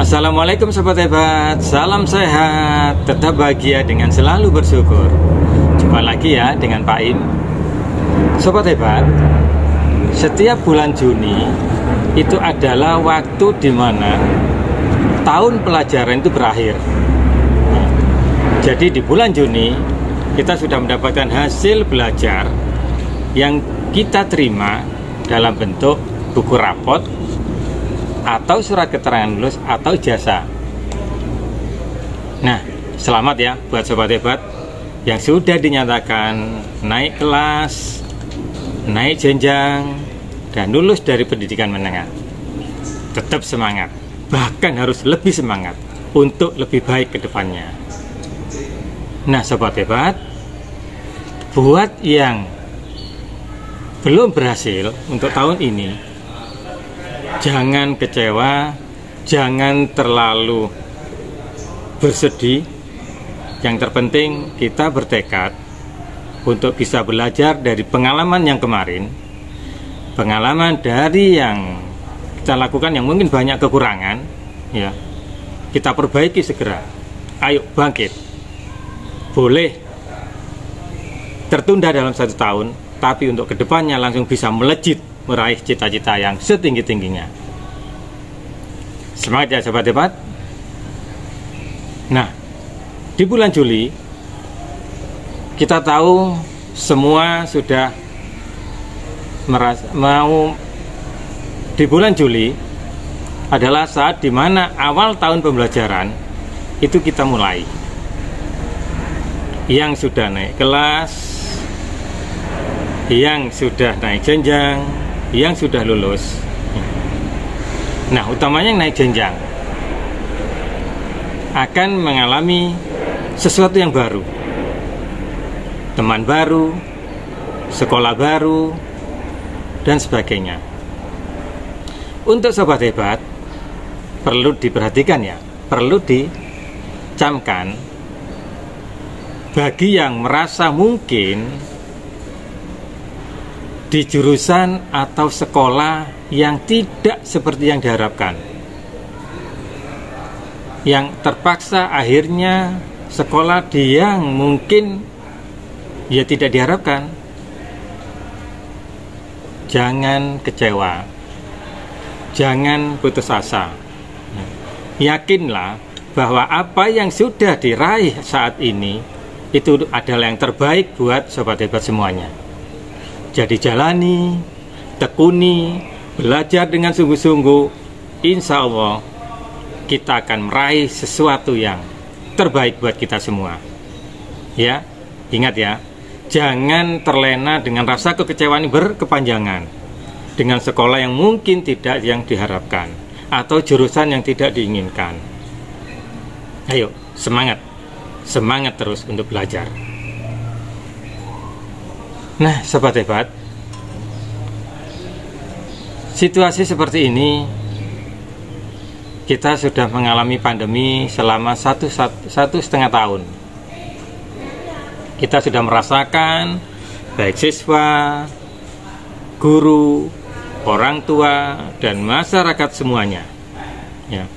Assalamualaikum sobat hebat, salam sehat, tetap bahagia dengan selalu bersyukur. Jumpa lagi ya dengan Pak Im. Sobat hebat, setiap bulan Juni itu adalah waktu di mana tahun pelajaran itu berakhir. Jadi di bulan Juni kita sudah mendapatkan hasil belajar yang kita terima dalam bentuk buku rapot atau surat keterangan lulus atau ijazah. Nah, selamat ya buat sobat hebat yang sudah dinyatakan naik kelas, naik jenjang, dan lulus dari pendidikan menengah. Tetap semangat, bahkan harus lebih semangat untuk lebih baik ke depannya. Nah, sobat hebat, buat yang belum berhasil untuk tahun ini, jangan kecewa, jangan terlalu bersedih. Yang terpenting kita bertekad untuk bisa belajar dari pengalaman yang kemarin, pengalaman dari yang kita lakukan yang mungkin banyak kekurangan, ya kita perbaiki segera. Ayo bangkit. Boleh tertunda dalam 1 tahun, tapi untuk kedepannya langsung bisa melejit meraih cita-cita yang setinggi-tingginya. Semangat ya sobat hebat. Nah, di bulan Juli kita tahu semua sudah mau di bulan Juli adalah saat dimana awal tahun pembelajaran itu kita mulai. Yang sudah naik kelas, yang sudah naik jenjang, yang sudah lulus. Nah, utamanya yang naik jenjang akan mengalami sesuatu yang baru, teman baru, sekolah baru, dan sebagainya. Untuk sobat hebat perlu diperhatikan ya, perlu dicamkan bagi yang merasa mungkin di jurusan atau sekolah yang tidak seperti yang diharapkan, yang terpaksa akhirnya sekolah di yang mungkin ya tidak diharapkan. Jangan kecewa, jangan putus asa. Yakinlah bahwa apa yang sudah diraih saat ini itu adalah yang terbaik buat sobat hebat semuanya. Jadi jalani, tekuni, belajar dengan sungguh-sungguh. Insya Allah kita akan meraih sesuatu yang terbaik buat kita semua. Ya, ingat ya, jangan terlena dengan rasa kekecewaan yang berkepanjangan dengan sekolah yang mungkin tidak yang diharapkan atau jurusan yang tidak diinginkan. Ayo, semangat, semangat terus untuk belajar. Nah, sobat hebat, situasi seperti ini kita sudah mengalami pandemi selama satu setengah tahun. Kita sudah merasakan baik siswa, guru, orang tua, dan masyarakat semuanya, ya,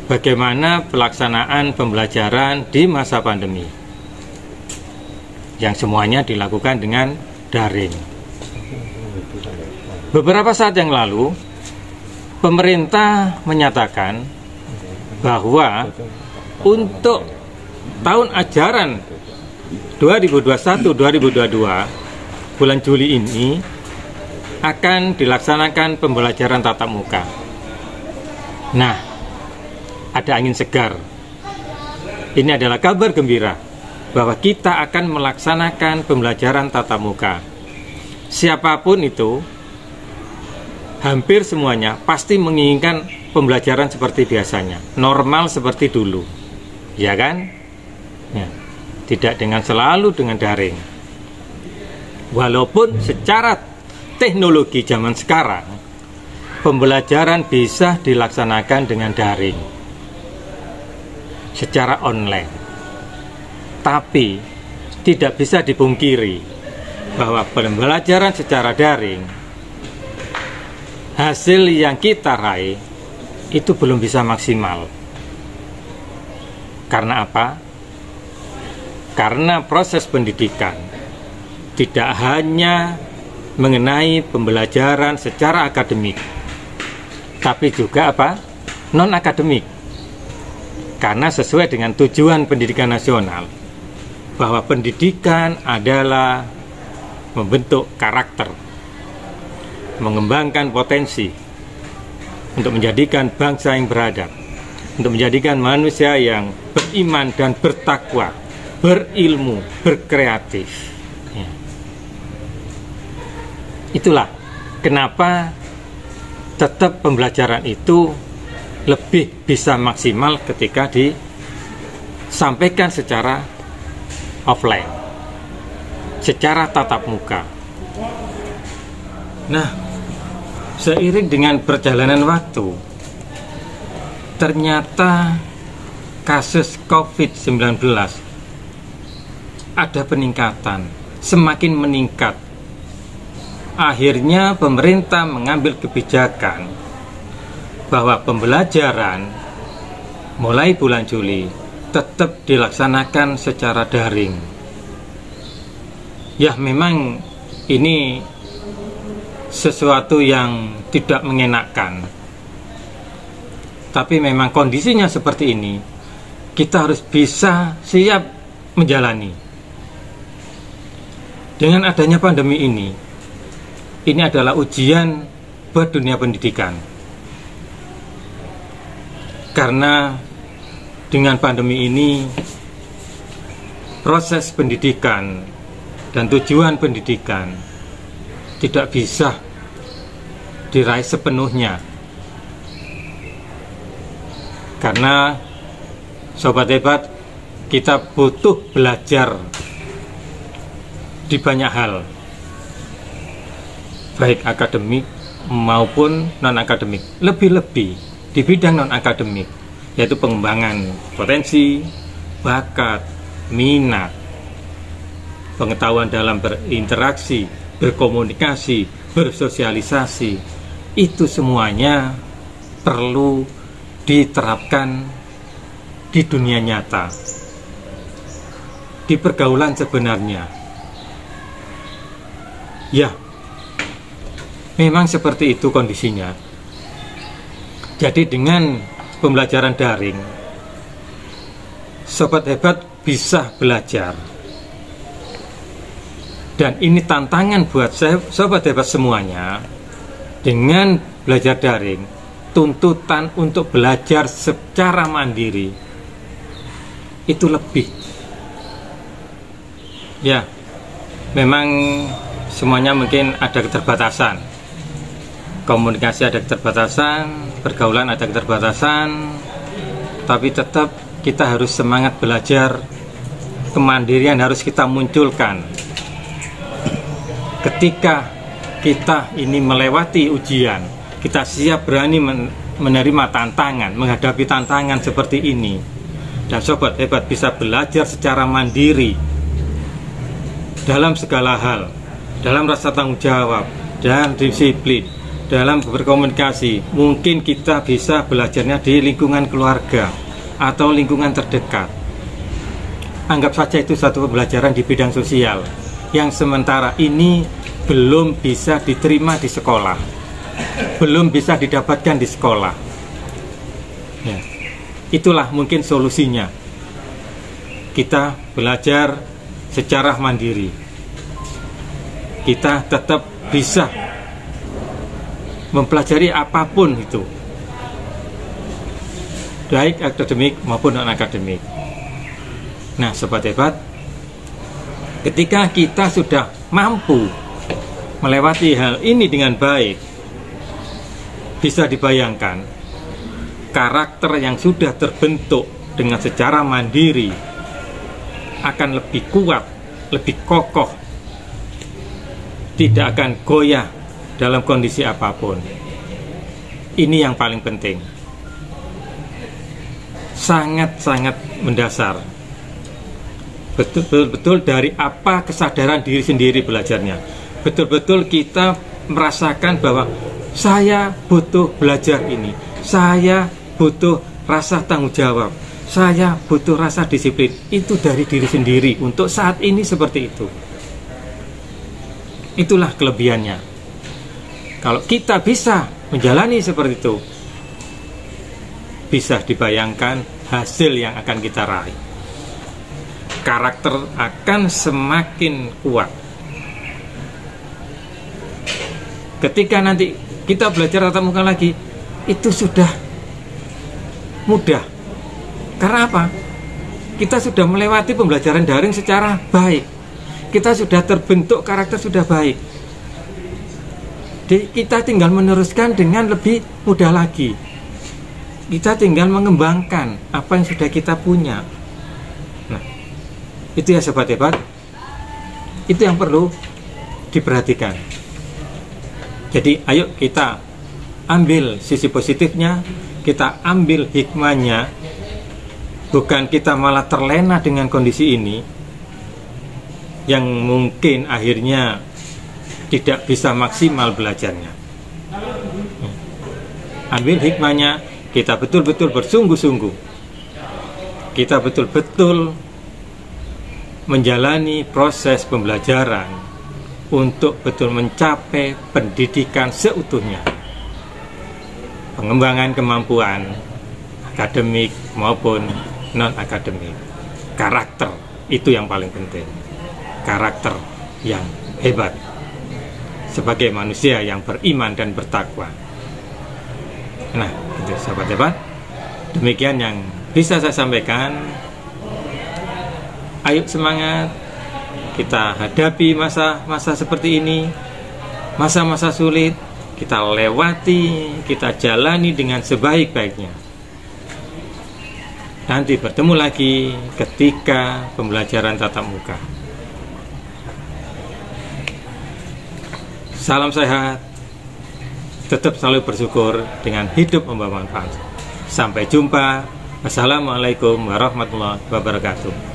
bagaimana pelaksanaan pembelajaran di masa pandemi yang semuanya dilakukan dengan daring. Beberapa saat yang lalu pemerintah menyatakan bahwa untuk tahun ajaran 2021-2022 bulan Juli ini akan dilaksanakan pembelajaran tatap muka. Nah, ada angin segar. Ini adalah kabar gembira bahwa kita akan melaksanakan pembelajaran tatap muka. Siapapun itu, hampir semuanya pasti menginginkan pembelajaran seperti biasanya, normal seperti dulu, ya kan? Ya, tidak dengan selalu dengan daring. Walaupun secara teknologi zaman sekarang, pembelajaran bisa dilaksanakan dengan daring, secara online. Tapi tidak bisa dipungkiri bahwa pembelajaran secara daring, hasil yang kita raih itu belum bisa maksimal. Karena apa? Karena proses pendidikan tidak hanya mengenai pembelajaran secara akademik, tapi juga apa? Non-akademik. Karena sesuai dengan tujuan pendidikan nasional, bahwa pendidikan adalah membentuk karakter, mengembangkan potensi untuk menjadikan bangsa yang beradab, untuk menjadikan manusia yang beriman dan bertakwa, berilmu, berkreatif. Ya. Itulah kenapa tetap pembelajaran itu lebih bisa maksimal ketika disampaikan secara offline, secara tatap muka. Nah, seiring dengan perjalanan waktu, ternyata kasus COVID-19 ada peningkatan, semakin meningkat. Akhirnya pemerintah mengambil kebijakan bahwa pembelajaran mulai bulan Juli tetap dilaksanakan secara daring. Ya, memang ini sesuatu yang tidak mengenakan, tapi memang kondisinya seperti ini, kita harus bisa siap menjalani. Dengan adanya pandemi ini adalah ujian buat dunia pendidikan, karena dengan pandemi ini proses pendidikan dan tujuan pendidikan tidak bisa diraih sepenuhnya. Karena sobat hebat, kita butuh belajar di banyak hal, baik akademik maupun non-akademik. Lebih-lebih di bidang non-akademik, yaitu pengembangan potensi, bakat, minat, pengetahuan dalam berinteraksi, berkomunikasi, bersosialisasi. Itu semuanya perlu diterapkan di dunia nyata, di pergaulan sebenarnya. Ya, memang seperti itu kondisinya. Jadi dengan pembelajaran daring, sobat hebat bisa belajar. Dan ini tantangan buat sobat hebat semuanya. Dengan belajar daring, tuntutan untuk belajar secara mandiri itu lebih. Ya, memang semuanya mungkin ada keterbatasan, komunikasi ada keterbatasan, pergaulan ada keterbatasan, tapi tetap kita harus semangat belajar. Kemandirian harus kita munculkan. Ketika kita ini melewati ujian, kita siap berani menerima tantangan, menghadapi tantangan seperti ini. Dan sobat hebat bisa belajar secara mandiri dalam segala hal, dalam rasa tanggung jawab dan disiplin, dalam berkomunikasi. Mungkin kita bisa belajarnya di lingkungan keluarga atau lingkungan terdekat. Anggap saja itu satu pembelajaran di bidang sosial yang sementara ini belum bisa diterima di sekolah, belum bisa didapatkan di sekolah. Ya, itulah mungkin solusinya. Kita belajar secara mandiri. Kita tetap bisa mempelajari apapun itu, baik akademik maupun non-akademik. Nah, sobat hebat, ketika kita sudah mampu melewati hal ini dengan baik, bisa dibayangkan karakter yang sudah terbentuk dengan secara mandiri akan lebih kuat, lebih kokoh, tidak akan goyah dalam kondisi apapun. Ini yang paling penting, sangat-sangat mendasar. Betul-betul dari apa kesadaran diri sendiri belajarnya. Betul-betul kita merasakan bahwa saya butuh belajar ini, saya butuh rasa tanggung jawab, saya butuh rasa disiplin. Itu dari diri sendiri untuk saat ini seperti itu. Itulah kelebihannya. Kalau kita bisa menjalani seperti itu, bisa dibayangkan hasil yang akan kita raih. Karakter akan semakin kuat. Ketika nanti kita belajar tatap muka lagi, itu sudah mudah. Karena apa? Kita sudah melewati pembelajaran daring secara baik. Kita sudah terbentuk, karakter sudah baik. Jadi kita tinggal meneruskan dengan lebih mudah lagi. Kita tinggal mengembangkan apa yang sudah kita punya. Nah, itu ya sobat hebat. Itu yang perlu diperhatikan. Jadi ayo kita ambil sisi positifnya, kita ambil hikmahnya. Bukan kita malah terlena dengan kondisi ini yang mungkin akhirnya tidak bisa maksimal belajarnya. Ambil hikmahnya, kita betul-betul bersungguh-sungguh, kita betul-betul menjalani proses pembelajaran untuk betul mencapai pendidikan seutuhnya, pengembangan kemampuan akademik maupun non-akademik. Karakter itu yang paling penting, karakter yang hebat sebagai manusia yang beriman dan bertakwa. Nah, itu sahabat hebat, demikian yang bisa saya sampaikan. Ayo semangat, kita hadapi masa-masa seperti ini, masa-masa sulit, kita lewati, kita jalani dengan sebaik-baiknya. Nanti bertemu lagi ketika pembelajaran tatap muka. Salam sehat, tetap selalu bersyukur dengan hidup membawa manfaat. Sampai jumpa. Wassalamualaikum warahmatullahi wabarakatuh.